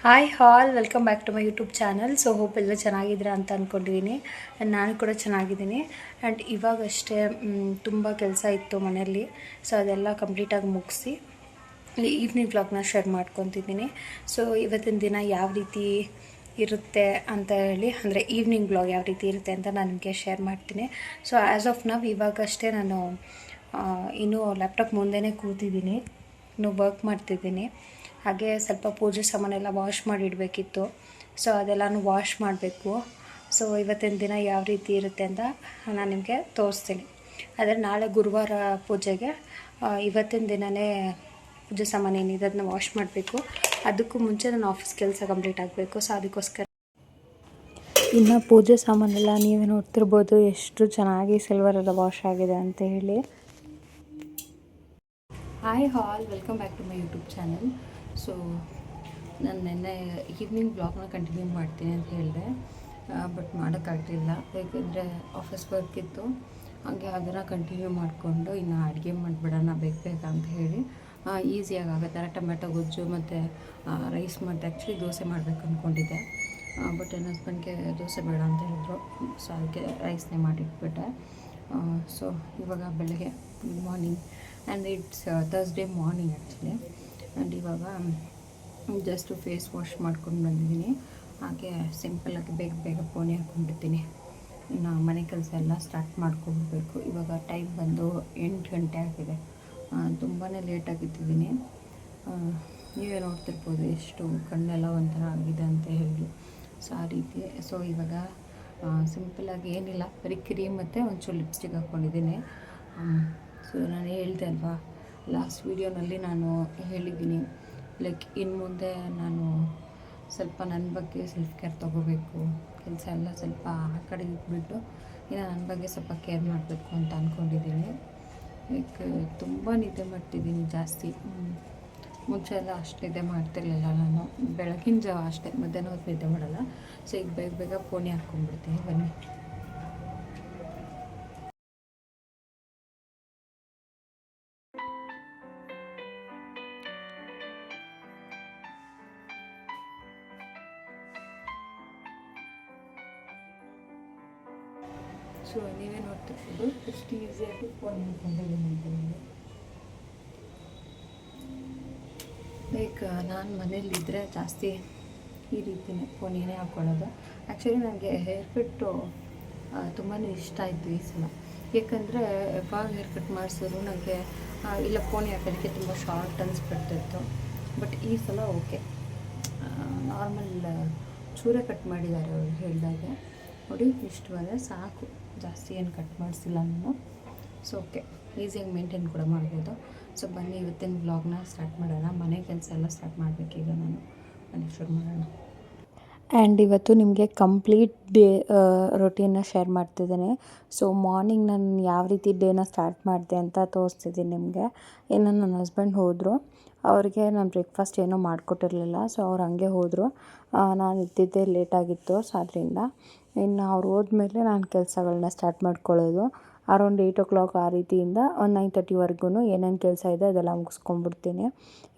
Hi all welcome back to my YouTube channel. So hope ಎಲ್ಲ ಚೆನ್ನಾಗಿದ್ದೀರಾ ಅಂತ ಅಂದ್ಕೊಂಡಿದ್ದೀನಿ. ನಾನು ಕೂಡ ಚೆನ್ನಾಗಿದ್ದೀನಿ. ಆ್ಯಂಡ್ ಇವಾಗಷ್ಟೇ ತುಂಬ ಕೆಲಸ ಇತ್ತು ಮನೆಯಲ್ಲಿ. ಸೊ ಅದೆಲ್ಲ ಕಂಪ್ಲೀಟಾಗಿ ಮುಗಿಸಿ ಈವ್ನಿಂಗ್ ವ್ಲಾಗ್ನ ಶೇರ್ ಮಾಡ್ಕೊತಿದ್ದೀನಿ. ಸೊ ಇವತ್ತಿನ ದಿನ ಯಾವ ರೀತಿ ಇರುತ್ತೆ ಅಂತ ಹೇಳಿ, ಅಂದರೆ ಈವ್ನಿಂಗ್ ವ್ಲಾಗ್ ಯಾವ ರೀತಿ ಇರುತ್ತೆ ಅಂತ ನಾನು ನಿಮಗೆ ಶೇರ್ ಮಾಡ್ತೀನಿ. ಸೊ ಆ್ಯಸ್ ಆಫ್ ನಾವು ಇವಾಗಷ್ಟೇ ನಾನು ಇನ್ನೂ ಲ್ಯಾಪ್ಟಾಪ್ ಮುಂದೆನೇ ಕೂತಿದ್ದೀನಿ, ಇನ್ನೂ ವರ್ಕ್ ಮಾಡ್ತಿದ್ದೀನಿ. ಹಾಗೆ ಸ್ವಲ್ಪ ಪೂಜೆ ಸಾಮಾನೆಲ್ಲ ವಾಶ್ ಮಾಡಿಡಬೇಕಿತ್ತು. ಸೊ ಅದೆಲ್ಲನೂ ವಾಶ್ ಮಾಡಬೇಕು. ಸೊ ಇವತ್ತಿನ ದಿನ ಯಾವ ರೀತಿ ಇರುತ್ತೆ ಅಂತ ನಾನು ನಿಮಗೆ ತೋರಿಸ್ತೀನಿ. ಆದರೆ ನಾಳೆ ಗುರುವಾರ ಪೂಜೆಗೆ ಇವತ್ತಿನ ದಿನವೇ ಪೂಜೆ ಸಾಮಾನು ಏನಿದೆ ಅದನ್ನ ವಾಶ್ ಮಾಡಬೇಕು. ಅದಕ್ಕೂ ಮುಂಚೆ ನನ್ನ ಆಫೀಸ್ ಕೆಲಸ ಕಂಪ್ಲೀಟ್ ಆಗಬೇಕು. ಸೊ ಅದಕ್ಕೋಸ್ಕರ ಇನ್ನು ಪೂಜೆ ಸಾಮಾನೆಲ್ಲ ನೀವೇ ನೋಡ್ತಿರ್ಬೋದು ಎಷ್ಟು ಚೆನ್ನಾಗಿ ಸಿಲ್ವರೆಲ್ಲ ವಾಶ್ ಆಗಿದೆ ಅಂತ ಹೇಳಿ. Hi all welcome back to my YouTube channel. So ನಾನು ನಿನ್ನೆ ಈವ್ನಿಂಗ್ ಬ್ಲಾಗ್ನ ಕಂಟಿನ್ಯೂ ಮಾಡ್ತೀನಿ ಅಂತ ಹೇಳಿದೆ, ಬಟ್ ಮಾಡೋಕ್ಕಾಗಲಿಲ್ಲ. ಏಕೆಂದರೆ ಆಫೀಸ್ ವರ್ಕ್ ಇತ್ತು. ಹಾಗೆ ಅದನ್ನು ಕಂಟಿನ್ಯೂ ಮಾಡಿಕೊಂಡು ಇನ್ನು ಅಡುಗೆ ಮಾಡಿಬಿಡೋಣ ಬೇಗ ಅಂತ ಹೇಳಿ ಈಸಿಯಾಗಿ ಆಗುತ್ತೆ. ಟೊಮೆಟೊ ಗೊಜ್ಜು ಮತ್ತು ರೈಸ್ ಮತ್ತು ಆ್ಯಕ್ಚುಲಿ ದೋಸೆ ಮಾಡಬೇಕು ಅಂದ್ಕೊಂಡಿದ್ದೆ, ಬಟ್ ನನ್ನ ಹಸ್ಬೆಂಡ್ಗೆ ದೋಸೆ ಬೇಡ ಅಂತ ಹೇಳಿದ್ರು. ಸೊ ಅದಕ್ಕೆ ರೈಸ್ನೇ ಮಾಡಿಟ್ಬಿಟ್ಟೆ. ಸೊ ಇವಾಗ ಬೆಳಗ್ಗೆ good morning, and it's Thursday morning actually. And ಇವಾಗ ಜಸ್ಟು ಫೇಸ್ ವಾಶ್ ಮಾಡ್ಕೊಂಡು ಬಂದಿದ್ದೀನಿ. ಹಾಗೆ ಸಿಂಪಲ್ಲಾಗಿ ಬೇಗ ಪೋಣಿ ಹಾಕ್ಕೊಂಡಿರ್ತೀನಿ. ಇನ್ನು ಮನೆ ಕೆಲಸ ಎಲ್ಲ ಸ್ಟಾರ್ಟ್ ಮಾಡ್ಕೊಳ್ಬೇಕು. ಇವಾಗ ಟೈಮ್ ಬಂದು 8 ಗಂಟೆ ಆಗಿದೆ. ತುಂಬಾ ಲೇಟಾಗಿಟ್ಟಿದ್ದೀನಿ. ನೀವೇ ನೋಡ್ತಿರ್ಬೋದು ಎಷ್ಟು ಕಣ್ಣೆಲ್ಲ ಒಂಥರ ಆಗಿದೆ ಅಂತ ಹೇಳಿ. ಸೊ ಆ ರೀತಿ. ಸೊ ಇವಾಗ ಸಿಂಪಲ್ಲಾಗಿ ಏನಿಲ್ಲ, ಬರೀ ಕ್ರೀಮ್ ಮತ್ತು ಒಂಚೂರು ಲಿಪ್ಸ್ಟಿಕ್ ಹಾಕ್ಕೊಂಡಿದ್ದೀನಿ. ಸೊ ನಾನು ಹೇಳಿದೆ ಅಲ್ವಾ ಲಾಸ್ಟ್ ವೀಡಿಯೋನಲ್ಲಿ, ನಾನು ಹೇಳಿದ್ದೀನಿ ಲೈಕ್ ಇನ್ನು ಮುಂದೆ ನಾನು ಸ್ವಲ್ಪ ನನ್ನ ಬಗ್ಗೆ ಸೆಲ್ಫ್ ಕೇರ್ ತೊಗೋಬೇಕು, ಕೆಲಸ ಎಲ್ಲ ಸ್ವಲ್ಪ ಆ ಕಡೆ ಇಟ್ಬಿಟ್ಟು ಇನ್ನು ನನ್ನ ಬಗ್ಗೆ ಸ್ವಲ್ಪ ಕೇರ್ ಮಾಡಬೇಕು ಅಂತ ಅಂದ್ಕೊಂಡಿದ್ದೀನಿ. ಲೈಕ್ ತುಂಬ ನಿದ್ದೆ ಮಾಡ್ತಿದ್ದೀನಿ ಜಾಸ್ತಿ. ಮುಂಚೆ ಎಲ್ಲ ಅಷ್ಟು ನಿದ್ದೆ ಮಾಡ್ತಿರ್ಲಿಲ್ಲ ನಾನು. ಬೆಳಗಿನ ಜಾವ ಅಷ್ಟೇ, ಮಧ್ಯಾಹ್ನ ಹೊತ್ತು ನಿದ್ದೆ ಮಾಡೋಲ್ಲ. ಸೊ ಈಗ ಬೇಗ ಪೋಣಿ ಹಾಕ್ಕೊಂಡ್ಬಿಡ್ತೀನಿ. ಬನ್ನಿ. ಸೊ ನೀವೇ ನೋಡ್ತಿರ್ಬೋದು ಎಷ್ಟು ಈಸಿಯಾಗಿ ಫೋನ್ ಮಾಡ್ಕೊಂಡಿದ್ದೀನಿ ಅಂತ ಹೇಳಿ. ಲೈಕ್ ನಾನು ಮನೇಲಿದ್ದರೆ ಜಾಸ್ತಿ ಈ ರೀತಿಯೇ ಪೋಣಿನೇ ಹಾಕ್ಕೊಳ್ಳೋದು. ಆ್ಯಕ್ಚುಲಿ ನನಗೆ ಹೇರ್ ಕಟ್ಟು ತುಂಬಾ ಇಷ್ಟ ಆಯಿತು ಈ ಸಲ. ಏಕೆಂದರೆ ಯಾವಾಗ ಹೇರ್ ಕಟ್ ಮಾಡಿಸಿದ್ರು ನನಗೆ ಇಲ್ಲ ಪೋಣಿ ಹಾಕೋದಕ್ಕೆ ತುಂಬ ಶಾರ್ಟ್ ಅನಿಸ್ಬಿಡ್ತಿತ್ತು. ಬಟ್ ಈ ಸಲ ಓಕೆ, ನಾರ್ಮಲ್ ಚೂರೇ ಕಟ್ ಮಾಡಿದ್ದಾರೆ ಅವರು ಹೇಳಿದಾಗೆ. ನೋಡಿ ಇಷ್ಟು ಬಂದರೆ ಸಾಕು, ಜಾಸ್ತಿ ಏನು ಕಟ್ ಮಾಡಿಸಿಲ್ಲ ನಾನು. ಸೊ ಓಕೆ, ಈಸಿಯಾಗಿ ಮೇಂಟೈನ್ ಕೂಡ ಮಾಡ್ಬೋದು. ಸೊ ಬನ್ನಿ ಇವತ್ತಿನ ವ್ಲಾಗ್ನ ಸ್ಟಾರ್ಟ್ ಮಾಡೋಣ. ಮನೆ ಕೆಲಸ ಎಲ್ಲ ಸ್ಟಾರ್ಟ್ ಮಾಡಬೇಕೀಗ ನಾನು. ಬನ್ನಿ ಶುರು ಮಾಡೋಣ. ಆ್ಯಂಡ್ ಇವತ್ತು ನಿಮಗೆ ಕಂಪ್ಲೀಟ್ ಡೇ ರೊಟೀನ್ನ ಶೇರ್ ಮಾಡ್ತಿದ್ದೀನಿ. ಸೊ ಮಾರ್ನಿಂಗ್ ನಾನು ಯಾವ ರೀತಿ ಡೇನ ಸ್ಟಾರ್ಟ್ ಮಾಡಿದೆ ಅಂತ ತೋರಿಸ್ತಿದ್ದೀನಿ ನಿಮಗೆ. ಇನ್ನು ನನ್ನ ಹಸ್ಬೆಂಡ್ ಹೋದರು, ಅವ್ರಿಗೆ ನಾನು ಬ್ರೇಕ್ಫಾಸ್ಟ್ ಏನೂ ಮಾಡಿಕೊಟ್ಟಿರಲಿಲ್ಲ. ಸೊ ಅವ್ರು ಹಂಗೆ ಹೋದರು. ನಾನು ಇದ್ದಿದ್ದೇ ಲೇಟಾಗಿತ್ತು. ಸೊ ಅದರಿಂದ ಇನ್ನು ಅವ್ರು ಹೋದ್ಮೇಲೆ ನಾನು ಕೆಲಸಗಳನ್ನ ಸ್ಟಾರ್ಟ್ ಮಾಡ್ಕೊಳ್ಳೋದು. ಅರೌಂಡ್ 8 o'clock ಆ ರೀತಿಯಿಂದ ಒಂದು 9:30ವರೆಗೂ ಏನೇನು ಕೆಲಸ ಇದೆ ಅದೆಲ್ಲ ಮುಗಿಸ್ಕೊಂಡ್ಬಿಡ್ತೀನಿ.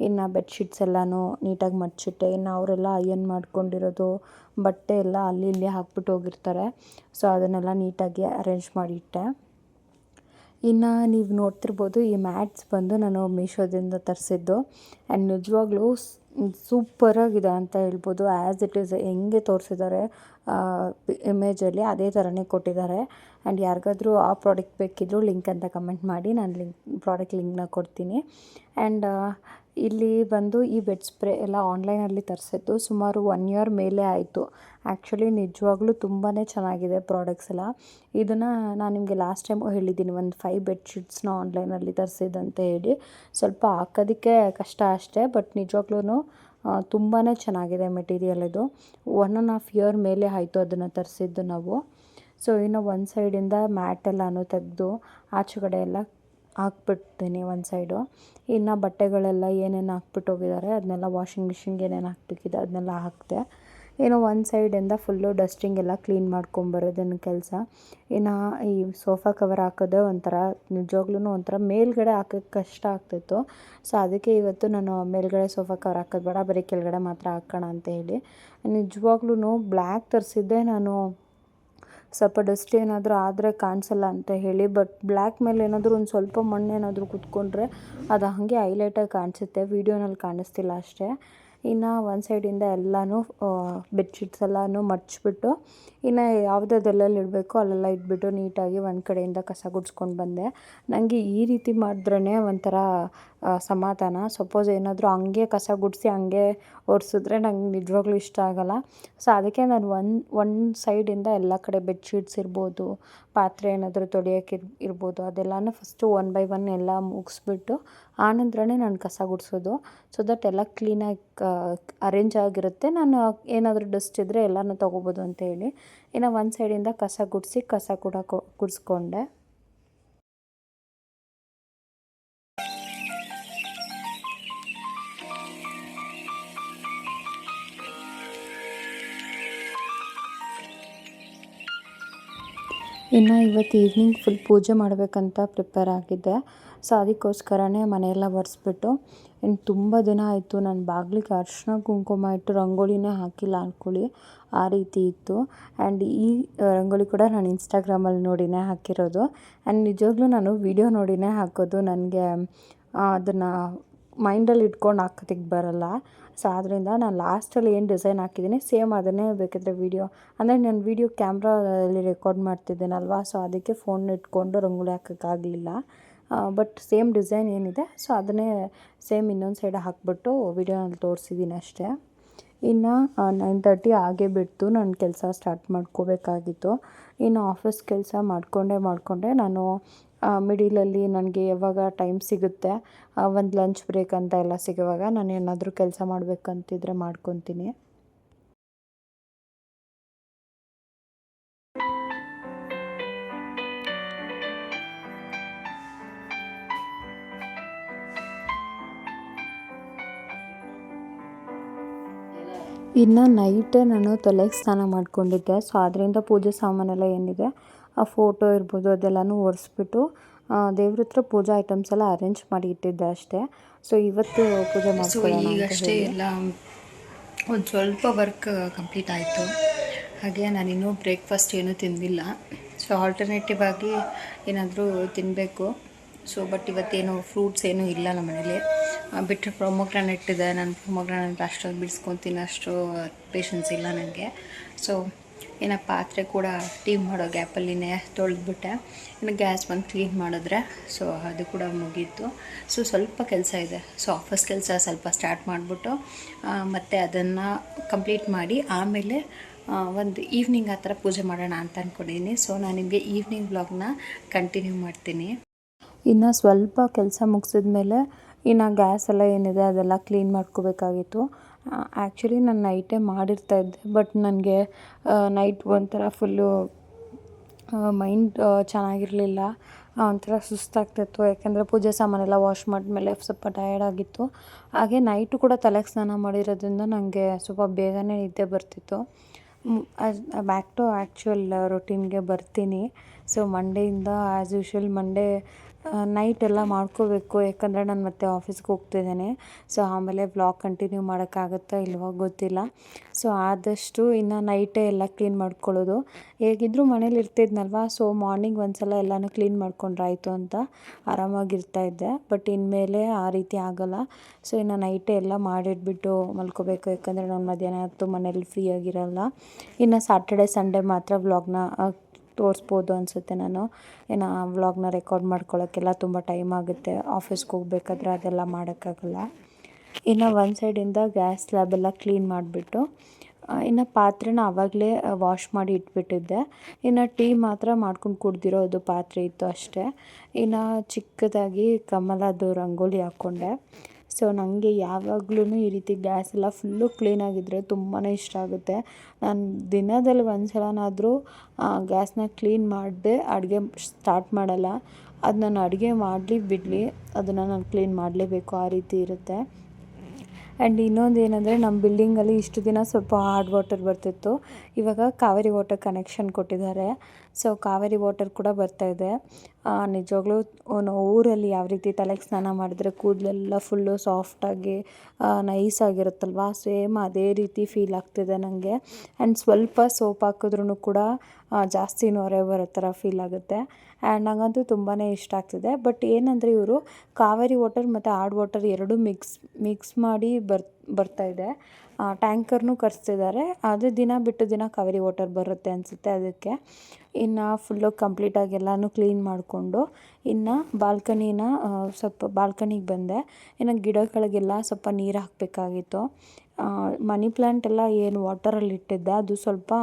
ಇನ್ನು ಬೆಡ್ಶೀಟ್ಸ್ ಎಲ್ಲನೂ ನೀಟಾಗಿ ಮಡ್ಚಿಟ್ಟೆ. ಇನ್ನು ಅವರೆಲ್ಲ ಅಯನ್ ಮಾಡ್ಕೊಂಡಿರೋದು ಬಟ್ಟೆ ಎಲ್ಲ ಅಲ್ಲಿ ಇಲ್ಲಿ ಹಾಕ್ಬಿಟ್ಟು ಹೋಗಿರ್ತಾರೆ. ಸೊ ಅದನ್ನೆಲ್ಲ ನೀಟಾಗಿ ಅರೇಂಜ್ ಮಾಡಿಟ್ಟೆ. ಇನ್ನು ನೀವು ನೋಡ್ತಿರ್ಬೋದು ಈ ಮ್ಯಾಟ್ಸ್ ಬಂದು ನಾನು ಮೀಶೋದಿಂದ ತರಿಸಿದ್ದು. ಆ್ಯಂಡ್ ನಿಜವಾಗ್ಲೂ ಸೂಪರಾಗಿದೆ ಅಂತ ಹೇಳ್ಬೋದು. ಆ್ಯಸ್ ಇಟ್ ಈಸ್ ಹೆಂಗೆ ತೋರಿಸಿದ್ದಾರೆ ಇಮೇಜಲ್ಲಿ ಅದೇ ಥರನೇ ಕೊಟ್ಟಿದ್ದಾರೆ. ಆ್ಯಂಡ್ ಯಾರಿಗಾದ್ರೂ ಆ ಪ್ರಾಡಕ್ಟ್ ಬೇಕಿದ್ದರೂ ಲಿಂಕ್ ಅಂತ ಕಮೆಂಟ್ ಮಾಡಿ, ನಾನು ಪ್ರಾಡಕ್ಟ್ ಲಿಂಕ್ನ ಕೊಡ್ತೀನಿ. ಆ್ಯಂಡ್ ಇಲ್ಲಿ ಬಂದು ಈ ಬೆಡ್ ಸ್ಪ್ರೇ ಎಲ್ಲ ಆನ್ಲೈನಲ್ಲಿ ತರಿಸಿದ್ದು ಸುಮಾರು 1 year ಮೇಲೆ ಆಯಿತು. ಆ್ಯಕ್ಚುಲಿ ನಿಜವಾಗ್ಲೂ ತುಂಬಾ ಚೆನ್ನಾಗಿದೆ ಪ್ರಾಡಕ್ಟ್ಸ್ ಎಲ್ಲ. ಇದನ್ನು ನಾನು ನಿಮಗೆ ಲಾಸ್ಟ್ ಟೈಮ್ ಹೇಳಿದ್ದೀನಿ, ಒಂದು 5 ಬೆಡ್ಶೀಟ್ಸ್ನ ಆನ್ಲೈನಲ್ಲಿ ತರಿಸಿದ್ದಂತ ಹೇಳಿ. ಸ್ವಲ್ಪ ಹಾಕೋದಕ್ಕೆ ಕಷ್ಟ ಅಷ್ಟೇ, ಬಟ್ ನಿಜವಾಗ್ಲೂ ತುಂಬಾ ಚೆನ್ನಾಗಿದೆ ಮೆಟೀರಿಯಲ್. ಇದು 1.5 year ಮೇಲೆ ಆಯಿತು ಅದನ್ನು ತರಿಸಿದ್ದು ನಾವು. ಸೊ ಇನ್ನು ಒಂದು ಸೈಡಿಂದ ಮ್ಯಾಟೆಲ್ಲನೂ ತೆಗೆದು ಆಚೆಗಡೆ ಎಲ್ಲ ಹಾಕ್ಬಿಡ್ತೀನಿ ಒಂದು ಸೈಡು. ಇನ್ನು ಬಟ್ಟೆಗಳೆಲ್ಲ ಏನೇನು ಹಾಕ್ಬಿಟ್ಟು ಹೋಗಿದ್ದಾರೆ ಅದನ್ನೆಲ್ಲ ವಾಷಿಂಗ್ ಮಿಷಿನ್ಗೆ ಏನೇನು ಹಾಕಬೇಕಿದೆ ಅದನ್ನೆಲ್ಲ ಹಾಕಿದೆ. ಏನೋ ಒಂದು ಸೈಡಿಂದ ಫುಲ್ಲು ಡಸ್ಟಿಂಗ್ ಎಲ್ಲ ಕ್ಲೀನ್ ಮಾಡ್ಕೊಂಬರೋದನ್ನು ಕೆಲಸ. ಇನ್ನು ಈ ಸೋಫಾ ಕವರ್ ಹಾಕೋದೇ ಒಂಥರ ನಿಜವಾಗ್ಲೂ ಒಂಥರ ಮೇಲ್ಗಡೆ ಹಾಕೋಕ್ಕೆ ಕಷ್ಟ ಆಗ್ತಿತ್ತು. ಸೊ ಅದಕ್ಕೆ ಇವತ್ತು ನಾನು ಮೇಲ್ಗಡೆ ಸೋಫಾ ಕವರ್ ಹಾಕೋದು ಬೇಡ, ಬರೀ ಕೆಳಗಡೆ ಮಾತ್ರ ಹಾಕೋಣ ಅಂತ ಹೇಳಿ ನಿಜವಾಗ್ಲೂ ಬ್ಲ್ಯಾಕ್ ತರಿಸಿದ್ದೆ ನಾನು. ಸ್ವಲ್ಪ ಡಸ್ಟ್ ಏನಾದರೂ ಆದರೆ ಕಾಣಿಸಲ್ಲ ಅಂತ ಹೇಳಿ, ಬಟ್ ಬ್ಲ್ಯಾಕ್ ಮೇಲೆ ಏನಾದರೂ ಒಂದು ಸ್ವಲ್ಪ ಮಣ್ಣು ಏನಾದರೂ ಕೂತ್ಕೊಂಡ್ರೆ ಅದು ಹಾಗೆ ಹೈಲೈಟಾಗಿ ಕಾಣಿಸುತ್ತೆ, ವೀಡಿಯೋನಲ್ಲಿ ಕಾಣಿಸ್ತಿಲ್ಲ ಅಷ್ಟೇ. ಇನ್ನು ಒಂದು ಸೈಡಿಂದ ಎಲ್ಲನೂ ಬೆಡ್ಶೀಟ್ಸ್ ಎಲ್ಲನೂ ಮಡಚಿಬಿಟ್ಟು ಇನ್ನು ಯಾವುದೆಲ್ಲಲ್ಲಿ ಇಡಬೇಕೋ ಅಲ್ಲೆಲ್ಲ ಇಟ್ಬಿಟ್ಟು ನೀಟಾಗಿ ಒಂದು ಕಡೆಯಿಂದ ಕಸ ಗುಡಿಸ್ಕೊಂಡು ಬಂದೆ. ನನಗೆ ಈ ರೀತಿ ಮಾಡಿದ್ರೇ ಒಂಥರ ಸಮಾಧಾನ. ಸಪೋಸ್ ಏನಾದರೂ ಹಂಗೆ ಕಸ ಗುಡಿಸಿ ಹಂಗೆ ಒರೆಸಿದ್ರೆ ನಂಗೆ ನಿಜವಾಗ್ಲೂ ಇಷ್ಟ ಆಗೋಲ್ಲ. ಸೊ ಅದಕ್ಕೆ ನಾನು ಒಂದು ಸೈಡಿಂದ ಎಲ್ಲ ಕಡೆ ಬೆಡ್ಶೀಟ್ಸ್ ಇರ್ಬೋದು, ಪಾತ್ರೆ ಏನಾದರೂ ತೊಳೆಯೋಕ್ಕೆ ಇರ್ಬೋದು, ಅದೆಲ್ಲನೂ ಫಸ್ಟು 1 by 1 ಎಲ್ಲ ಮುಗಿಸ್ಬಿಟ್ಟು ಆನಂತರನೇ ನಾನು ಕಸ ಗುಡಿಸೋದು. ಸೊ ದಟ್ ಎಲ್ಲ ಕ್ಲೀನಾಗಿ ಅರೇಂಜ್ ಆಗಿರುತ್ತೆ. ನಾನು ಏನಾದರೂ ಡಸ್ಟ್ ಇದ್ದರೆ ಎಲ್ಲನೂ ತೊಗೋಬೋದು ಅಂತ ಹೇಳಿ ಇನ್ನು ಒಂದು ಸೈಡಿಂದ ಕಸ ಗುಡಿಸಿ ಕಸ ಕೂಡ ಗುಡಿಸ್ಕೊಂಡೆ. ಇನ್ನು ಇವತ್ತು ಈವ್ನಿಂಗ್ ಫುಲ್ ಪೂಜೆ ಮಾಡಬೇಕಂತ ಪ್ರಿಪೇರ್ ಆಗಿದ್ದೆ. ಸೊ ಅದಕ್ಕೋಸ್ಕರನೇ ಮನೆಯೆಲ್ಲ ಒರೆಸ್ಬಿಟ್ಟು ಇನ್ನು ತುಂಬ ದಿನ ಆಯಿತು ನಾನು ಬಾಗಿಲಿಗೆ ಅರಿಶಿನ ಕುಂಕುಮ ಇಟ್ಟು ರಂಗೋಲಿನೇ ಹಾಕಿಲ್ಲ ಅಂದ್ಕೊಳ್ಳಿ, ಆ ರೀತಿ ಇತ್ತು. ಆ್ಯಂಡ್ ಈ ರಂಗೋಲಿ ಕೂಡ ನಾನು ಇನ್ಸ್ಟಾಗ್ರಾಮಲ್ಲಿ ನೋಡಿನೇ ಹಾಕಿರೋದು. ಆ್ಯಂಡ್ ನಿಜವಾಗ್ಲೂ ನಾನು ವಿಡಿಯೋ ನೋಡಿನೇ ಹಾಕೋದು, ನನಗೆ ಅದನ್ನು ಮೈಂಡಲ್ಲಿ ಇಟ್ಕೊಂಡು ಹಾಕೋದಕ್ಕೆ ಬರೋಲ್ಲ. ಸೊ ಆದ್ದರಿಂದ ನಾನು ಲಾಸ್ಟಲ್ಲಿ ಏನು ಡಿಸೈನ್ ಹಾಕಿದ್ದೀನಿ ಸೇಮ್ ಅದನ್ನೇ ಬೇಕಿದ್ರೆ ವೀಡಿಯೋ ಅಂದರೆ ನಾನು ವೀಡಿಯೋ ಕ್ಯಾಮ್ರಾದಲ್ಲಿ ರೆಕಾರ್ಡ್ ಮಾಡ್ತಿದ್ದೀನಲ್ವ, ಸೊ ಅದಕ್ಕೆ ಫೋನ್ ಇಟ್ಕೊಂಡು ರಂಗೋಲಿ ಹಾಕೋಕ್ಕಾಗಲಿಲ್ಲ. ಬಟ್ ಸೇಮ್ ಡಿಸೈನ್ ಏನಿದೆ ಸೊ ಅದನ್ನೇ ಸೇಮ್ ಇನ್ನೊಂದು ಸೈಡ್ ಹಾಕ್ಬಿಟ್ಟು ವೀಡಿಯೋನಲ್ಲಿ ತೋರಿಸಿದ್ದೀನಿ ಅಷ್ಟೇ. ಇನ್ನು 9:30 ಆಗೇ ಬಿಟ್ಟು ನಾನು ಕೆಲಸ ಸ್ಟಾರ್ಟ್ ಮಾಡ್ಕೋಬೇಕಾಗಿತ್ತು. ಇನ್ನು ಆಫೀಸ್ ಕೆಲಸ ಮಾಡಿಕೊಂಡೆ ನಾನು ಮಿಡಿಲಲ್ಲಿ ನನಗೆ ಯಾವಾಗ ಟೈಮ್ ಸಿಗುತ್ತೆ, ಒಂದು ಲಂಚ್ ಬ್ರೇಕ್ ಅಂತ ಎಲ್ಲ ಸಿಗುವಾಗ ನಾನು ಏನಾದರೂ ಕೆಲಸ ಮಾಡಬೇಕಂತಿದ್ರೆ ಮಾಡ್ಕೊತೀನಿ. ಇನ್ನು ನೈಟೇ ನಾನು ತಲೆಗೆ ಸ್ನಾನ ಮಾಡ್ಕೊಂಡಿದ್ದೆ. ಸೊ ಅದರಿಂದ ಪೂಜೆ ಸಾಮಾನೆಲ್ಲ ಏನಿದೆ ಆ ಫೋಟೋ ಇರ್ಬೋದು ಅದೆಲ್ಲನೂ ಒರೆಸ್ಬಿಟ್ಟು ದೇವ್ರ ಹತ್ರ ಪೂಜಾ ಐಟಮ್ಸ್ ಎಲ್ಲ ಅರೇಂಜ್ ಮಾಡಿ ಇಟ್ಟಿದ್ದೆ ಅಷ್ಟೇ. ಸೊ ಇವತ್ತು ಪೂಜೆ ಮಾಡ್ಕೊಳ್ಳೋಣ ಈಗಷ್ಟೇ ಎಲ್ಲ ಒಂದು ಸ್ವಲ್ಪ ವರ್ಕ್ ಕಂಪ್ಲೀಟ್ ಆಯಿತು. ಹಾಗೆ ನಾನಿನ್ನೂ ಬ್ರೇಕ್ಫಾಸ್ಟ್ ಏನೂ ತಿಂದಿಲ್ಲ. ಸೊ ಆಲ್ಟರ್ನೇಟಿವ್ ಆಗಿ ಏನಾದರೂ ತಿನ್ನಬೇಕು. ಸೊ ಬಟ್ ಇವತ್ತೇನು ಫ್ರೂಟ್ಸ್ ಏನೂ ಇಲ್ಲ ನಮ್ಮ ಮನೇಲಿ. ಬಿಟ್ಟರೆ ಪ್ರೊಮೊಗ್ರಾನೇಟ್ ಇದೆ. ನಾನು ಪ್ರೊಮೊಗ್ರಾನೇಟ್ ಅಷ್ಟೊಂದು ಬಿಡಿಸ್ಕೊತೀನಿ ಅಷ್ಟು ಪೇಷನ್ಸ್ ಇಲ್ಲ ನನಗೆ. ಸೊ ಏನೋ ಪಾತ್ರೆ ಕೂಡ ಟೀ ಮಾಡೋ ಗ್ಯಾಪಲ್ಲಿನೇ ತೊಳೆದ್ಬಿಟ್ಟೆ. ಇನ್ನು ಗ್ಯಾಸ್ ಬಂದು ಕ್ಲೀನ್ ಮಾಡಿದ್ರೆ ಸೊ ಅದು ಕೂಡ ಮುಗೀತು. ಸೊ ಸ್ವಲ್ಪ ಕೆಲಸ ಇದೆ. ಸೊ ಆಫೀಸ್ ಕೆಲಸ ಸ್ವಲ್ಪ ಸ್ಟಾರ್ಟ್ ಮಾಡಿಬಿಟ್ಟು ಮತ್ತು ಅದನ್ನು ಕಂಪ್ಲೀಟ್ ಮಾಡಿ ಆಮೇಲೆ ಒಂದು ಈವ್ನಿಂಗ್ ಆ ಥರ ಪೂಜೆ ಮಾಡೋಣ ಅಂತ ಅಂದ್ಕೊಂಡಿದ್ದೀನಿ. ಸೊ ನಾನು ನಿಮಗೆ ಈವ್ನಿಂಗ್ ವ್ಲಾಗ್ನ ಕಂಟಿನ್ಯೂ ಮಾಡ್ತೀನಿ. ಇನ್ನು ಸ್ವಲ್ಪ ಕೆಲಸ ಮುಗಿಸಿದ ಮೇಲೆ ಇನ್ನು ಗ್ಯಾಸ್ ಎಲ್ಲ ಏನಿದೆ ಅದೆಲ್ಲ ಕ್ಲೀನ್ ಮಾಡ್ಕೋಬೇಕಾಗಿತ್ತು. ಆ್ಯಕ್ಚುಲಿ ನಾನು ನೈಟೇ ಮಾಡಿರ್ತಾಯಿದ್ದೆ, ಬಟ್ ನನಗೆ ನೈಟ್ ಒಂಥರ ಫುಲ್ಲು ಮೈಂಡ್ ಚೆನ್ನಾಗಿರಲಿಲ್ಲ, ಒಂಥರ ಸುಸ್ತಾಗ್ತಿತ್ತು. ಯಾಕೆಂದರೆ ಪೂಜೆ ಸಾಮಾನೆಲ್ಲ ವಾಶ್ ಮಾಡಿದ್ಮೇಲೆ ಸ್ವಲ್ಪ ಟಯರ್ಡ್ ಆಗಿತ್ತು. ಹಾಗೆ ನೈಟು ಕೂಡ ತಲೆಗೆ ಸ್ನಾನ ಮಾಡಿರೋದ್ರಿಂದ ನನಗೆ ಸ್ವಲ್ಪ ಬೇಗನೆ ನಿದ್ದೆ ಬರ್ತಿತ್ತು. ಬ್ಯಾಕ್ ಟು ಆ್ಯಕ್ಚುಯಲ್ ರೊಟೀನ್ಗೆ ಬರ್ತೀನಿ. ಸೊ ಮಂಡೆಯಿಂದ ಆ್ಯಸ್ ಯೂಶ್ವಲ್ ಮಂಡೇ ನೈಟ್ ಎಲ್ಲ ಮಾಡ್ಕೋಬೇಕು, ಯಾಕಂದರೆ ನಾನು ಮತ್ತೆ ಆಫೀಸ್ಗೆ ಹೋಗ್ತಿದ್ದೇನೆ. ಸೊ ಆಮೇಲೆ ವ್ಲಾಗ್ ಕಂಟಿನ್ಯೂ ಮಾಡೋಕ್ಕಾಗುತ್ತಾ ಇಲ್ವೋ ಗೊತ್ತಿಲ್ಲ. ಸೊ ಆದಷ್ಟು ಇನ್ನು ನೈಟೇ ಎಲ್ಲ ಕ್ಲೀನ್ ಮಾಡ್ಕೊಳ್ಳೋದು. ಹೇಗಿದ್ದರೂ ಮನೇಲಿ ಇರ್ತಿದ್ನಲ್ವ, ಸೊ ಮಾರ್ನಿಂಗ್ ಒಂದು ಸಲ ಎಲ್ಲನೂ ಕ್ಲೀನ್ ಮಾಡ್ಕೊಂಡ್ರಾಯ್ತು ಅಂತ ಆರಾಮಾಗಿರ್ತಾಯಿದ್ದೆ. ಬಟ್ ಇನ್ಮೇಲೆ ಆ ರೀತಿ ಆಗೋಲ್ಲ. ಸೊ ಇನ್ನು ನೈಟೇ ಎಲ್ಲ ಮಾಡಿಟ್ಬಿಟ್ಟು ಮಲ್ಕೋಬೇಕು, ಯಾಕಂದರೆ ನಾನು ಮಧ್ಯಾಹ್ನ ಹೊತ್ತು ಮನೇಲಿ ಫ್ರೀಯಾಗಿರಲ್ಲ. ಇನ್ನು ಸಾಟರ್ಡೆ ಸಂಡೇ ಮಾತ್ರ ವ್ಲಾಗ್ನ ತೋರಿಸ್ಬೋದು ಅನಿಸುತ್ತೆ. ನಾನು ವ್ಲಾಗ್ನ ರೆಕಾರ್ಡ್ ಮಾಡ್ಕೊಳ್ಳೋಕ್ಕೆಲ್ಲ ತುಂಬ ಟೈಮ್ ಆಗುತ್ತೆ. ಆಫೀಸ್ಗೆ ಹೋಗ್ಬೇಕಾದ್ರೆ ಅದೆಲ್ಲ ಮಾಡೋಕ್ಕಾಗಲ್ಲ. ಇನ್ನು ಒಂದು ಸೈಡಿಂದ ಗ್ಯಾಸ್ ಸ್ಲ್ಯಾಬೆಲ್ಲ ಕ್ಲೀನ್ ಮಾಡಿಬಿಟ್ಟು ಇನ್ನು ಪಾತ್ರೆನ ಆವಾಗಲೇ ವಾಶ್ ಮಾಡಿ ಇಟ್ಬಿಟ್ಟಿದ್ದೆ. ಇನ್ನು ಟೀ ಮಾತ್ರ ಮಾಡ್ಕೊಂಡು ಕುಡ್ದಿರೋದು ಪಾತ್ರೆ ಇತ್ತು ಅಷ್ಟೇ. ಇನ್ನು ಚಿಕ್ಕದಾಗಿ ಕಮಲದ್ದು ರಂಗೋಲಿ ಹಾಕ್ಕೊಂಡೆ. ಸೊ ನನಗೆ ಯಾವಾಗ್ಲೂ ಈ ರೀತಿ ಗ್ಯಾಸ್ ಎಲ್ಲ ಫುಲ್ಲು ಕ್ಲೀನಾಗಿದ್ದರೆ ತುಂಬಾ ಇಷ್ಟ ಆಗುತ್ತೆ. ನಾನು ದಿನದಲ್ಲಿ ಒಂದು ಸಲನಾದರೂ ಗ್ಯಾಸ್ನ ಕ್ಲೀನ್ ಮಾಡದೆ ಅಡುಗೆ ಸ್ಟಾರ್ಟ್ ಮಾಡಲ್ಲ. ಅದು ನಾನು ಅಡುಗೆ ಮಾಡಲಿ ಬಿಡಲಿ ಅದನ್ನು ನಾನು ಕ್ಲೀನ್ ಮಾಡಲೇಬೇಕು, ಆ ರೀತಿ ಇರುತ್ತೆ. ಆ್ಯಂಡ್ ಇನ್ನೊಂದು ಏನಂದರೆ ನಮ್ಮ ಬಿಲ್ಡಿಂಗಲ್ಲಿ ಇಷ್ಟು ದಿನ ಸ್ವಲ್ಪ ಹಾರ್ಡ್ ವಾಟರ್ ಬರ್ತಿತ್ತು. ಇವಾಗ ಕಾವೇರಿ ವಾಟರ್ ಕನೆಕ್ಷನ್ ಕೊಟ್ಟಿದ್ದಾರೆ. ಸೊ ಕಾವೇರಿ ವಾಟರ್ ಕೂಡ ಬರ್ತಾಯಿದೆ. ನಿಜವಾಗ್ಲೂ ಊರಲ್ಲಿ ಯಾವ ರೀತಿ ತಲೆಗೆ ಸ್ನಾನ ಮಾಡಿದ್ರೆ ಕೂದಲೆಲ್ಲ ಫುಲ್ಲು ಸಾಫ್ಟಾಗಿ ನೈಸ್ ಆಗಿರುತ್ತಲ್ವ, ಸೇಮ್ ಅದೇ ರೀತಿ ಫೀಲ್ ಆಗ್ತಿದೆ ನನಗೆ. ಆ್ಯಂಡ್ ಸ್ವಲ್ಪ ಸೋಪ್ ಹಾಕಿದ್ರೂ ಕೂಡ ಜಾಸ್ತಿ ನೊರೆ ಬರೋ ಥರ ಫೀಲ್ ಆಗುತ್ತೆ. ಆ್ಯಂಡ್ ನನಗಂತೂ ತುಂಬಾ ಇಷ್ಟ ಆಗ್ತಿದೆ. ಬಟ್ ಏನಂದರೆ ಇವರು ಕಾವೇರಿ ವಾಟರ್ ಮತ್ತು ಹಾರ್ಡ್ ವಾಟರ್ ಎರಡೂ ಮಿಕ್ಸ್ ಮಾಡಿ ಬರ್ತಾಯಿದೆ. ಟ್ಯಾಂಕರ್ನೂ ಕರೆಸ್ತಿದ್ದಾರೆ. ಅದು ದಿನ ಬಿಟ್ಟು ದಿನ ಕಾವೇರಿ ವಾಟರ್ ಬರುತ್ತೆ ಅನಿಸುತ್ತೆ. ಅದಕ್ಕೆ ಇನ್ನು ಫುಲ್ಲು ಕಂಪ್ಲೀಟಾಗಿ ಎಲ್ಲನೂ ಕ್ಲೀನ್ ಮಾಡಿಕೊಂಡು ಇನ್ನು ಸ್ವಲ್ಪ ಬಾಲ್ಕನಿಗೆ ಬಂದೆ. ಇನ್ನು ಗಿಡಗಳಿಗೆಲ್ಲ ಸ್ವಲ್ಪ ನೀರು ಹಾಕಬೇಕಾಗಿತ್ತು. ಮನಿ ಪ್ಲ್ಯಾಂಟ್ ಎಲ್ಲ ಏನು ವಾಟರಲ್ಲಿ ಇಟ್ಟಿದ್ದೆ, ಅದು ಸ್ವಲ್ಪ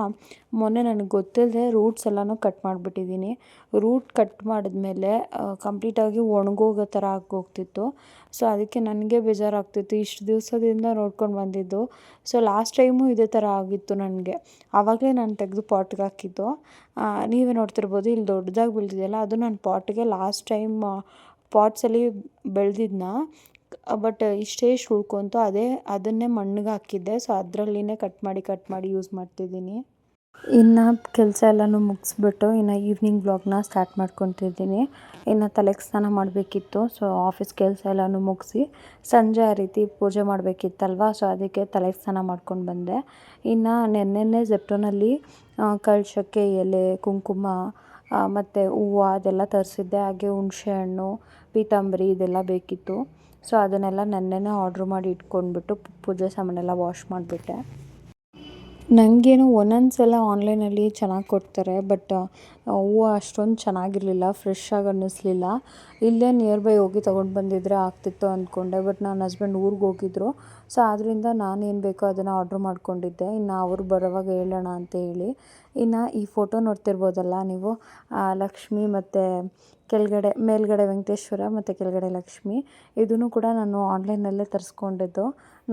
ಮೊನ್ನೆ ನನಗೆ ಗೊತ್ತಿಲ್ಲದೆ ರೂಟ್ಸ್ ಎಲ್ಲನೂ ಕಟ್ ಮಾಡಿಬಿಟ್ಟಿದ್ದೀನಿ. ರೂಟ್ ಕಟ್ ಮಾಡಿದ್ಮೇಲೆ ಕಂಪ್ಲೀಟಾಗಿ ಒಣಗೋಗೋ ಥರ ಆಗೋಗ್ತಿತ್ತು. ಸೊ ಅದಕ್ಕೆ ನನಗೆ ಬೇಜಾರಾಗ್ತಿತ್ತು. ಇಷ್ಟು ದಿವಸದಿಂದ ನೋಡ್ಕೊಂಡು ಬಂದಿದ್ದು. ಸೊ ಲಾಸ್ಟ್ ಟೈಮು ಇದೇ ಥರ ಆಗಿತ್ತು ನನಗೆ. ಆವಾಗಲೇ ನಾನು ತೆಗೆದು ಪಾಟ್ಗೆ ಹಾಕಿದ್ದು. ನೀವೇ ನೋಡ್ತಿರ್ಬೋದು, ಇಲ್ಲಿ ದೊಡ್ಡದಾಗಿ ಬೆಳೆದಿದೆಯಲ್ಲ, ಅದು ನಾನು ಪಾಟ್ಗೆ ಲಾಸ್ಟ್ ಟೈಮ್ ಪಾಟ್ಸಲ್ಲಿ ಬೆಳೆದಿದ್ದನ್ನ. ಬಟ್ ಇಷ್ಟೇ ಉಳ್ಕೊಂತು, ಅದನ್ನೇ ಮಣ್ಣಿಗೆ ಹಾಕಿದ್ದೆ. ಸೊ ಅದರಲ್ಲಿನೇ ಕಟ್ ಮಾಡಿ ಯೂಸ್ ಮಾಡ್ತಿದ್ದೀನಿ. ಇನ್ನು ಕೆಲಸ ಎಲ್ಲನೂ ಮುಗಿಸ್ಬಿಟ್ಟು ಇನ್ನು ಈವ್ನಿಂಗ್ ಬ್ಲಾಗ್ನ ಸ್ಟಾರ್ಟ್ ಮಾಡ್ಕೊತಿದ್ದೀನಿ. ಇನ್ನು ತಲೆಗೆ ಸ್ನಾನ ಮಾಡಬೇಕಿತ್ತು. ಸೊ ಆಫೀಸ್ ಕೆಲಸ ಎಲ್ಲನೂ ಮುಗಿಸಿ ಸಂಜೆ ಆ ರೀತಿ ಪೂಜೆ ಮಾಡಬೇಕಿತ್ತಲ್ವ. ಸೊ ಅದಕ್ಕೆ ತಲೆಗೆ ಸ್ನಾನ ಮಾಡ್ಕೊಂಡು ಬಂದೆ. ಇನ್ನು ನೆನ್ನೆನೇ ಜೆಪ್ಟೋನಲ್ಲಿ ಕಳಶಕ್ಕೆ ಎಲೆ, ಕುಂಕುಮ ಮತ್ತು ಹೂವು ಅದೆಲ್ಲ ತರಿಸಿದ್ದೆ. ಹಾಗೆ ಹುಣಸೆ ಹಣ್ಣು, ಪೀತಾಂಬರಿ ಇದೆಲ್ಲ ಬೇಕಿತ್ತು. ಸೊ ಅದನ್ನೆಲ್ಲ ನೆನ್ನೆನೇ ಆರ್ಡ್ರ್ ಮಾಡಿ ಇಟ್ಕೊಂಡ್ಬಿಟ್ಟು ಪೂಜೆ ಸಾಮಾನೆಲ್ಲ ವಾಶ್ ಮಾಡಿಬಿಟ್ಟೆ. ನನಗೇನು ಒಂದೊಂದು ಸಲ ಆನ್ಲೈನಲ್ಲಿ ಚೆನ್ನಾಗಿ ಕೊಡ್ತಾರೆ, ಬಟ್ ಹೂವು ಅಷ್ಟೊಂದು ಚೆನ್ನಾಗಿರಲಿಲ್ಲ, ಫ್ರೆಶ್ ಆಗಿ ಅನ್ನಿಸ್ಲಿಲ್ಲ. ಇಲ್ಲೇ ನಿಯರ್ ಬೈ ಹೋಗಿ ತೊಗೊಂಡು ಬಂದಿದ್ದರೆ ಆಗ್ತಿತ್ತು ಅಂದ್ಕೊಂಡೆ. ಬಟ್ ನನ್ನ ಹಸ್ಬೆಂಡ್ ಊರಿಗೆ ಹೋಗಿದ್ರು. ಸೊ ಆದ್ದರಿಂದ ನಾನೇನು ಬೇಕೋ ಅದನ್ನು ಆರ್ಡ್ರ್ ಮಾಡ್ಕೊಂಡಿದ್ದೆ. ಇನ್ನು ಅವರು ಬರೋವಾಗ ಹೇಳೋಣ ಅಂತ ಹೇಳಿ. ಇನ್ನು ಈ ಫೋಟೋ ನೋಡ್ತಿರ್ಬೋದಲ್ಲ ನೀವು, ಲಕ್ಷ್ಮಿ ಮತ್ತು ಮೇಲ್ಗಡೆ ವೆಂಕಟೇಶ್ವರ ಮತ್ತು ಕೆಳಗಡೆ ಲಕ್ಷ್ಮಿ. ಇದನ್ನು ಕೂಡ ನಾನು ಆನ್ಲೈನಲ್ಲೇ ತರಿಸ್ಕೊಂಡಿದ್ದು.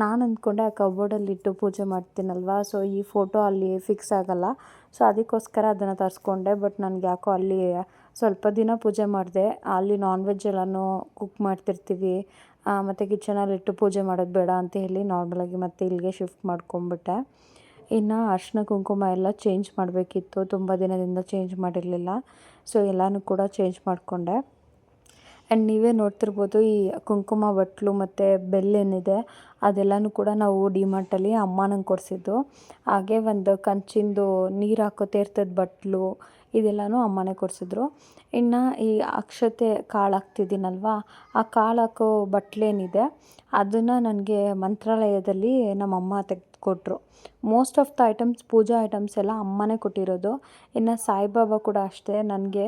ನಾನು ಅಂದ್ಕೊಂಡೆ ಆ ಕಬೋರ್ಡಲ್ಲಿಟ್ಟು ಪೂಜೆ ಮಾಡ್ತೀನಲ್ವ, ಸೊ ಈ ಫೋಟೋ ಅಲ್ಲಿ ಫಿಕ್ಸ್ ಆಗೋಲ್ಲ. ಸೊ ಅದಕ್ಕೋಸ್ಕರ ಅದನ್ನು ತರಿಸ್ಕೊಂಡೆ. ಬಟ್ ನನಗೆ ಯಾಕೋ ಅಲ್ಲಿ ಸ್ವಲ್ಪ ದಿನ ಪೂಜೆ ಮಾಡಿದೆ. ಅಲ್ಲಿ ನಾನ್ ವೆಜ್ ಎಲ್ಲನೂ ಕುಕ್ ಮಾಡ್ತಿರ್ತೀವಿ, ಮತ್ತು ಕಿಚನಲ್ಲಿಟ್ಟು ಪೂಜೆ ಮಾಡೋದು ಬೇಡ ಅಂತ ಹೇಳಿ ನಾರ್ಮಲಾಗಿ ಮತ್ತೆ ಇಲ್ಲಿಗೆ ಶಿಫ್ಟ್ ಮಾಡ್ಕೊಂಬಿಟ್ಟೆ. ಇನ್ನು ಅರಿಶಿನ ಕುಂಕುಮ ಎಲ್ಲ ಚೇಂಜ್ ಮಾಡಬೇಕಿತ್ತು. ತುಂಬ ದಿನದಿಂದ ಚೇಂಜ್ ಮಾಡಿರಲಿಲ್ಲ. ಸೊ ಎಲ್ಲನೂ ಕೂಡ ಚೇಂಜ್ ಮಾಡಿಕೊಂಡೆ. ಆ್ಯಂಡ್ ನೀವೇ ನೋಡ್ತಿರ್ಬೋದು, ಈ ಕುಂಕುಮ ಬಟ್ಲು ಮತ್ತು ಬೆಲ್ಲೇನಿದೆ ಅದೆಲ್ಲನೂ ಕೂಡ ನಾವು ಡಿಮಾರ್ಟಲ್ಲಿ ಅಮ್ಮ ನಂಗೆ ಕೊಡಿಸಿದ್ದು. ಹಾಗೆ ಒಂದು ಕಂಚಿಂದು ನೀರು ಹಾಕೋ ತೀರ್ಥದ ಬಟ್ಲು ಇದೆಲ್ಲನೂ ಅಮ್ಮನೇ ಕೊಡಿಸಿದ್ರು. ಇನ್ನು ಈ ಅಕ್ಷತೆ ಕಾಳು ಹಾಕ್ತಿದ್ದೀನಲ್ವ, ಆ ಕಾಳು ಹಾಕೋ ಬಟ್ಲೇನಿದೆ ಅದನ್ನು ನನಗೆ ಮಂತ್ರಾಲಯದಲ್ಲಿ ನಮ್ಮಮ್ಮ ತೆಗೆದುಕೊಟ್ರು. Most of the items, puja items ಎಲ್ಲ ಅಮ್ಮನೇ ಕೊಟ್ಟಿರೋದು. ಇನ್ನು ಸಾಯಿಬಾಬಾ ಕೂಡ ಅಷ್ಟೇ. ನನಗೆ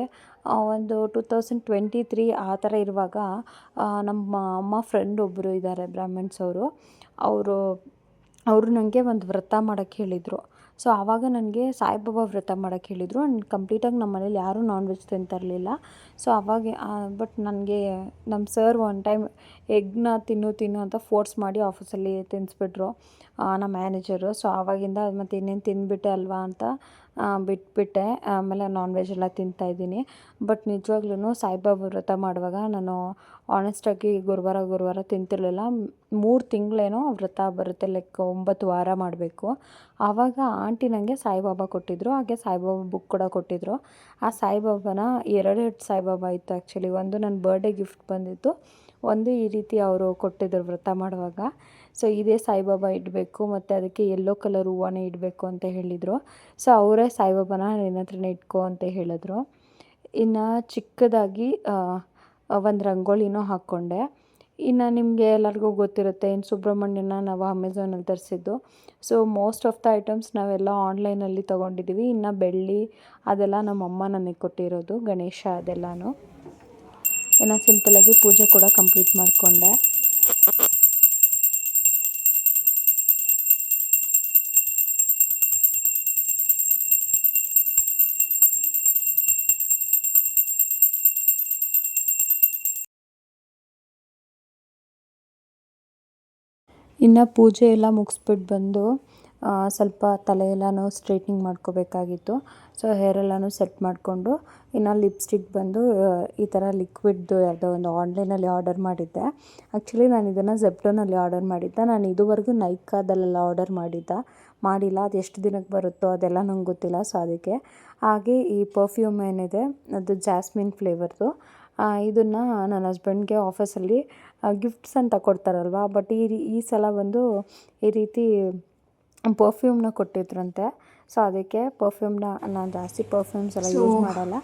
ಒಂದು 2023 ಆ ಥರ ಇರುವಾಗ ನಮ್ಮ ಅಮ್ಮ ಫ್ರೆಂಡ್ ಒಬ್ಬರು ಇದ್ದಾರೆ, ಬ್ರಾಹ್ಮಣ್ಸ್ ಅವರು ನನಗೆ ಒಂದು ವ್ರತ ಮಾಡೋಕ್ಕೆ ಹೇಳಿದರು. ಸೊ ಆವಾಗ ನನಗೆ ಸಾಯಿಬಾಬಾ ವ್ರತ ಮಾಡೋಕ್ಕೆ ಹೇಳಿದರು. ಆ್ಯಂಡ್ ಕಂಪ್ಲೀಟಾಗಿ ನಮ್ಮ ಮನೇಲಿ ಯಾರೂ ನಾನ್ ವೆಜ್ ತಿಂತಿರಲಿಲ್ಲ. ಸೊ ಅವಾಗ ಬಟ್ ನನಗೆ ನಮ್ಮ ಸರ್ ಒನ್ ಟೈಮ್ ಎಗ್ನ ತಿನ್ನು ಅಂತ ಫೋರ್ಸ್ ಮಾಡಿ ಆಫೀಸಲ್ಲಿ ತಿನ್ನಿಸ್ಬಿಟ್ರು ನಮ್ಮ ಮ್ಯಾನೇಜರು. ಸೊ ಆವಾಗಿಂದ ಮತ್ತು ಇನ್ನೇನು ತಿಂದುಬಿಟ್ಟೆ ಅಲ್ವಾ ಅಂತ ಬಿಟ್ಬಿಟ್ಟೆ. ಆಮೇಲೆ ನಾನ್ ವೆಜ್ ಎಲ್ಲ ತಿಂತಾಯಿದ್ದೀನಿ. ಬಟ್ ನಿಜವಾಗ್ಲೂ ಸಾಯಿಬಾಬಾ ವ್ರತ ಮಾಡುವಾಗ ನಾನು ಆನೆಸ್ಟಾಗಿ ಗುರುವಾರ ತಿಂತಿರಲಿಲ್ಲ. 3 ತಿಂಗಳೇನೋ ವ್ರತ ಬರುತ್ತೆ, ಲೈಕ್ 9 ವಾರ ಮಾಡಬೇಕು. ಆವಾಗ ಆಂಟಿ ನನಗೆ ಸಾಯಿಬಾಬಾ ಕೊಟ್ಟಿದ್ದರು. ಹಾಗೆ ಸಾಯಿಬಾಬಾ ಬುಕ್ ಕೂಡ ಕೊಟ್ಟಿದ್ದರು. ಆ ಸಾಯಿಬಾಬಾನ ಎರಡೆರಡು ಸಾಯಿಬಾಬಾ ಇತ್ತು ಆ್ಯಕ್ಚುಲಿ. ಒಂದು ನನ್ನ ಬರ್ಡೇ ಗಿಫ್ಟ್ ಬಂದಿತ್ತು, ಒಂದು ಈ ರೀತಿ ಅವರು ಕೊಟ್ಟಿದ್ದರು ವ್ರತ ಮಾಡುವಾಗ. ಸೊ ಇದೇ ಸಾಯಿಬಾಬಾ ಇಡಬೇಕು ಮತ್ತು ಅದಕ್ಕೆ ಯೆಲ್ಲೋ ಕಲರ್ ಹೂವನ್ನೇ ಇಡಬೇಕು ಅಂತ ಹೇಳಿದರು. ಸೊ ಅವರೇ ಸಾಯಿಬಾಬಾನ ನಿನ್ನ ಹತ್ರನೇ ಇಟ್ಕೋ ಅಂತ ಹೇಳಿದ್ರು. ಇನ್ನು ಚಿಕ್ಕದಾಗಿ ಒಂದು ರಂಗೋಲಿನೂ ಹಾಕ್ಕೊಂಡೆ. ಇನ್ನು ನಿಮಗೆ ಎಲ್ಲರಿಗೂ ಗೊತ್ತಿರುತ್ತೆ, ಇನ್ನು ಸುಬ್ರಹ್ಮಣ್ಯನ ನಾವು ಅಮೆಝಾನಲ್ಲಿ ತರಿಸಿದ್ದು. So most of the items ನಾವೆಲ್ಲ ಆನ್ಲೈನಲ್ಲಿ ತೊಗೊಂಡಿದ್ದೀವಿ. ಇನ್ನು ಬೆಳ್ಳಿ ಅದೆಲ್ಲ ನಮ್ಮಮ್ಮ ನನಗೆ ಕೊಟ್ಟಿರೋದು, ಗಣೇಶ ಅದೆಲ್ಲನೂ. ಇನ್ನು ಸಿಂಪಲಾಗಿ ಪೂಜೆ ಕೂಡ ಕಂಪ್ಲೀಟ್ ಮಾಡಿಕೊಂಡೆ. ಇನ್ನು ಪೂಜೆ ಎಲ್ಲ ಮುಗಿಸ್ಬಿಟ್ಟು ಬಂದು ಸ್ವಲ್ಪ ತಲೆ ಎಲ್ಲನೂ ಸ್ಟ್ರೈಟ್ನಿಂಗ್ ಮಾಡ್ಕೋಬೇಕಾಗಿತ್ತು. ಸೊ ಹೇರೆಲ್ಲನೂ ಸೆಟ್ ಮಾಡಿಕೊಂಡು ಇನ್ನು ಲಿಪ್ಸ್ಟಿಕ್ ಬಂದು ಈ ಥರ ಲಿಕ್ವಿಡ್ದು ಯಾವುದೋ ಒಂದು ಆನ್ಲೈನಲ್ಲಿ ಆರ್ಡರ್ ಮಾಡಿದ್ದೆ. ಆ್ಯಕ್ಚುಲಿ ನಾನು ಇದನ್ನು ಝೆಪ್ಟೋನಲ್ಲಿ ಆರ್ಡರ್ ಮಾಡಿದ್ದೆ. ನಾನು ಇದುವರೆಗೂ ನೈಕಾದಲ್ಲೆಲ್ಲ ಆರ್ಡರ್ ಮಾಡಿಲ್ಲ. ಅದು ಎಷ್ಟು ದಿನಕ್ಕೆ ಬರುತ್ತೋ ಅದೆಲ್ಲ ನಂಗೆ ಗೊತ್ತಿಲ್ಲ. ಸೊ ಅದಕ್ಕೆ ಹಾಗೆ ಈ ಪರ್ಫ್ಯೂಮ್ ಏನಿದೆ ಅದು ಜಾಸ್ಮಿನ್ ಫ್ಲೇವರ್ದು. ಇದನ್ನು ನನ್ನ ಹಸ್ಬೆಂಡ್ಗೆ ಆಫೀಸಲ್ಲಿ ಗಿಫ್ಟ್ಸ್ ಅಂತ ಕೊಡ್ತಾರಲ್ವ, ಬಟ್ ಈ ಸಲ ಬಂದು ಈ ರೀತಿ ಪರ್ಫ್ಯೂಮ್ನ ಕೊಟ್ಟಿದ್ರಂತೆ. ಸೊ ಅದಕ್ಕೆ ಪರ್ಫ್ಯೂಮ್ನ ನಾನು ಜಾಸ್ತಿ ಪರ್ಫ್ಯೂಮ್ಸ್ ಎಲ್ಲ ಯೂಸ್ ಮಾಡಲ್ಲ.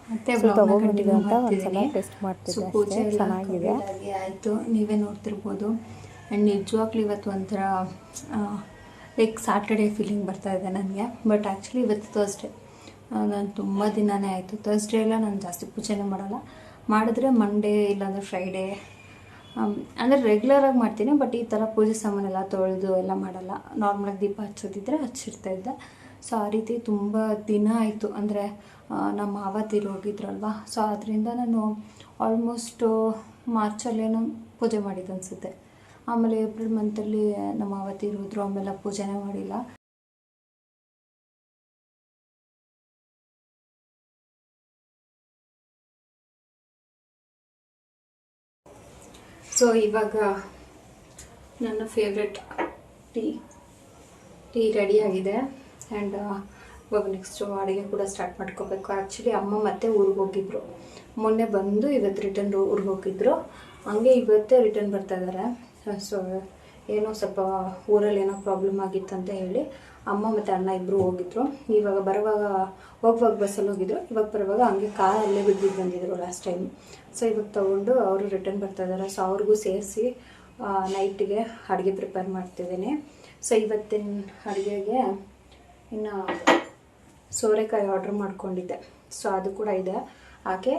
ಸೊ ತೊಗೊಂಬಂದಿದೆ ಅಂತ ಒಂದ್ಸಲ ಟೆಸ್ಟ್ ಮಾಡ್ತಿದ್ದೆ ಅಷ್ಟೇ. ಚೆನ್ನಾಗಿದೆ ಆಯಿತು, ನೀವೇ ನೋಡ್ತಿರ್ಬೋದು. ಆ್ಯಂಡ್ ನಿಜವಾಗ್ಲೂ ಇವತ್ತು ಒಂಥರ ಲೈಕ್ ಸ್ಯಾಟರ್ಡೇ ಫೀಲಿಂಗ್ ಬರ್ತಾ ಇದೆ ನನಗೆ. ಬಟ್ ಆ್ಯಕ್ಚುಲಿ ಇವತ್ತು ಥರ್ಸ್ಡೇ. ನಾನು ತುಂಬ ದಿನವೇ ಆಯಿತು ಥರ್ಸ್ಡೇ ಎಲ್ಲ ನಾನು ಜಾಸ್ತಿ ಪೂಜೆನೇ ಮಾಡಲ್ಲ. ಮಾಡಿದ್ರೆ ಮಂಡೇ ಇಲ್ಲಾಂದರೆ ಫ್ರೈಡೇ, ಅಂದರೆ ರೆಗ್ಯುಲರಾಗಿ ಮಾಡ್ತೀನಿ. ಬಟ್ ಈ ಥರ ಪೂಜೆ ಸಾಮಾನೆಲ್ಲ ತೊಳೆದು ಎಲ್ಲ ಮಾಡಲ್ಲ. ನಾರ್ಮಲಾಗಿ ದೀಪ ಹಚ್ಚೋದಿದ್ರೆ ಹಚ್ಚಿರ್ತಾಯಿದ್ದೆ. ಸೊ ಆ ರೀತಿ ತುಂಬ ದಿನ ಆಯಿತು. ಅಂದರೆ ನಮ್ಮ ಮಾವ ತೀರೋಗಿದ್ರಲ್ವ, ಸೊ ಅದರಿಂದ ನಾನು ಆಲ್ಮೋಸ್ಟು ಮಾರ್ಚಲ್ಲೇನೋ ಪೂಜೆ ಮಾಡಿದ್ದು ಅನಿಸುತ್ತೆ. ಆಮೇಲೆ ಏಪ್ರಿಲ್ ಮಂತಲ್ಲಿ ನಮ್ಮ ಮಾವ ತೀರೋದ್ರು, ಆಮೇಲೆ ಪೂಜೆನೇ ಮಾಡಿಲ್ಲ. ಸೊ ಇವಾಗ ನನ್ನ ಫೇವ್ರೆಟ್ ಟೀ ರೆಡಿಯಾಗಿದೆ. ಆ್ಯಂಡ್ ಇವಾಗ ನೆಕ್ಸ್ಟು ಅಡುಗೆ ಕೂಡ ಸ್ಟಾರ್ಟ್ ಮಾಡ್ಕೋಬೇಕು. ಆ್ಯಕ್ಚುಲಿ ಅಮ್ಮ ಮತ್ತೆ ಊರಿಗೆ ಹೋಗಿದ್ರು. ಮೊನ್ನೆ ಬಂದು ಇವತ್ತು ರಿಟರ್ನ್ ಊರಿಗೆ ಹೋಗಿದ್ರು. ಹಂಗೆ ಇವತ್ತೇ ರಿಟರ್ನ್ ಬರ್ತಾ ಇದ್ದಾರೆ. ಸೊ ಏನೋ ಸ್ವಲ್ಪ ಊರಲ್ಲಿ ಏನೋ ಪ್ರಾಬ್ಲಮ್ ಆಗಿತ್ತು ಅಂತ ಹೇಳಿ ಅಮ್ಮ ಮತ್ತು ಅಣ್ಣ ಇಬ್ಬರು ಹೋಗಿದ್ರು. ಇವಾಗ ಹೋಗುವಾಗ ಬಸ್ಸಲ್ಲಿ ಹೋಗಿದ್ರು. ಇವಾಗ ಬರುವಾಗ ಹಂಗೆ ಕಾರಲ್ಲೇ ಬಿಟ್ಟು ಬಂದಿದ್ರು ಲಾಸ್ಟ್ ಟೈಮ್. ಸೊ ಇವಾಗ ತೊಗೊಂಡು ಅವರು ರಿಟರ್ನ್ ಬರ್ತಾ ಇದ್ದಾರೆ. ಸೊ ಅವ್ರಿಗೂ ಸೇರಿಸಿ ನೈಟಿಗೆ ಅಡುಗೆ ಪ್ರಿಪೇರ್ ಮಾಡ್ತಿದ್ದೀನಿ. ಸೊ ಇವತ್ತಿನ ಅಡುಗೆಗೆ ಇನ್ನು ಸೋರೆಕಾಯಿ ಆರ್ಡ್ರ್ ಮಾಡ್ಕೊಂಡಿದ್ದೆ. ಸೊ ಅದು ಕೂಡ ಇದೆ. ಹಾಗೆ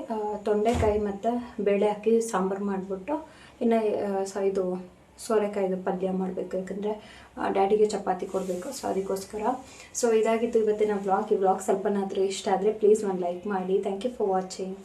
ತೊಂಡೆಕಾಯಿ ಮತ್ತು ಬೇಳೆ ಹಾಕಿ ಸಾಂಬಾರು ಮಾಡಿಬಿಟ್ಟು ಇನ್ನು ಇದು ಸೋರೆಕಾಯಿದು ಪಲ್ಯ ಮಾಡಬೇಕು. ಯಾಕಂದರೆ ಡ್ಯಾಡಿಗೆ ಚಪಾತಿ ಕೊಡಬೇಕು. ಸೊ ಅದಕ್ಕೋಸ್ಕರ. ಸೊ ಇದಾಗಿತ್ತು ಇವತ್ತಿನ ವ್ಲಾಗ್. ಈ ವ್ಲಾಗ್ ಸ್ವಲ್ಪನಾದರೂ ಇಷ್ಟ ಆದರೆ ಪ್ಲೀಸ್ ಒಂದು ಲೈಕ್ ಮಾಡಿ. Thank you for watching.